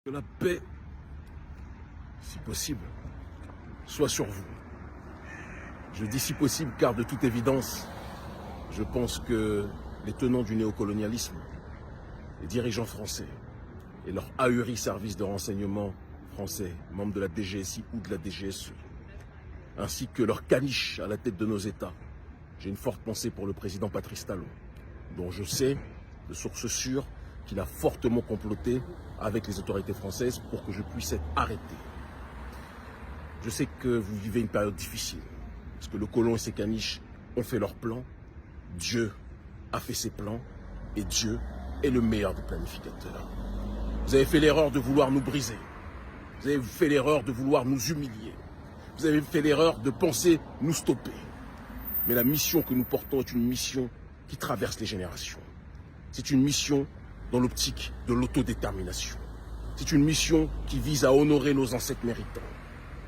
Que la paix, si possible, soit sur vous. Je dis si possible car de toute évidence, je pense que les tenants du néocolonialisme, les dirigeants français et leurs ahuris services de renseignement français, membres de la DGSI ou de la DGSE, ainsi que leurs caniches à la tête de nos États, j'ai une forte pensée pour le président Patrice Talon, dont je sais, de sources sûres, qu'il a fortement comploté avec les autorités françaises pour que je puisse être arrêté. Je sais que vous vivez une période difficile, parce que le colon et ses caniches ont fait leurs plans, Dieu a fait ses plans, et Dieu est le meilleur des planificateurs. Vous avez fait l'erreur de vouloir nous briser, vous avez fait l'erreur de vouloir nous humilier, vous avez fait l'erreur de penser nous stopper. Mais la mission que nous portons est une mission qui traverse les générations. C'est une mission dans l'optique de l'autodétermination. C'est une mission qui vise à honorer nos ancêtres méritants.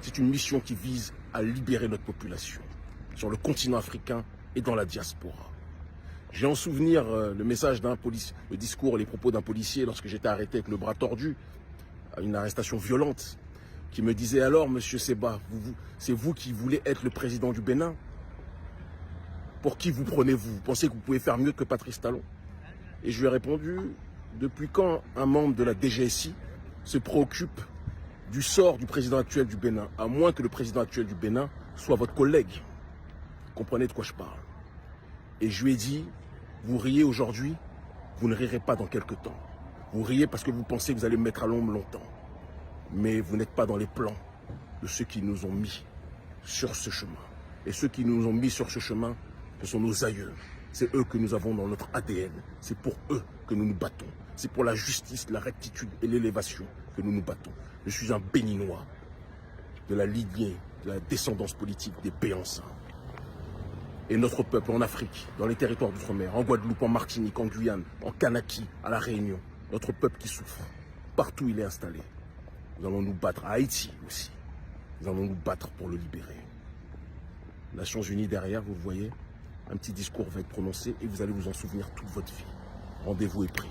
C'est une mission qui vise à libérer notre population sur le continent africain et dans la diaspora. J'ai en souvenir le message d'un policier, le discours et les propos d'un policier lorsque j'étais arrêté avec le bras tordu, à une arrestation violente, qui me disait alors, monsieur Seba, c'est vous qui voulez être le président du Bénin? Pour qui vous prenez-vous? Vous pensez que vous pouvez faire mieux que Patrice Talon? Et je lui ai répondu, depuis quand un membre de la DGSI se préoccupe du sort du président actuel du Bénin, à moins que le président actuel du Bénin soit votre collègue? Vous comprenez de quoi je parle? Et je lui ai dit, vous riez aujourd'hui, vous ne rirez pas dans quelques temps. Vous riez parce que vous pensez que vous allez me mettre à l'ombre longtemps. Mais vous n'êtes pas dans les plans de ceux qui nous ont mis sur ce chemin. Et ceux qui nous ont mis sur ce chemin, ce sont nos aïeux. C'est eux que nous avons dans notre ADN. C'est pour eux que nous nous battons. C'est pour la justice, la rectitude et l'élévation que nous nous battons. Je suis un béninois de la lignée, de la descendance politique des Béansins. Et notre peuple en Afrique, dans les territoires d'outre-mer, en Guadeloupe, en Martinique, en Guyane, en Kanaki, à La Réunion, notre peuple qui souffre, partout où il est installé. Nous allons nous battre, à Haïti aussi. Nous allons nous battre pour le libérer. Nations Unies derrière, vous le voyez, un petit discours va être prononcé et vous allez vous en souvenir toute votre vie. Rendez-vous est pris.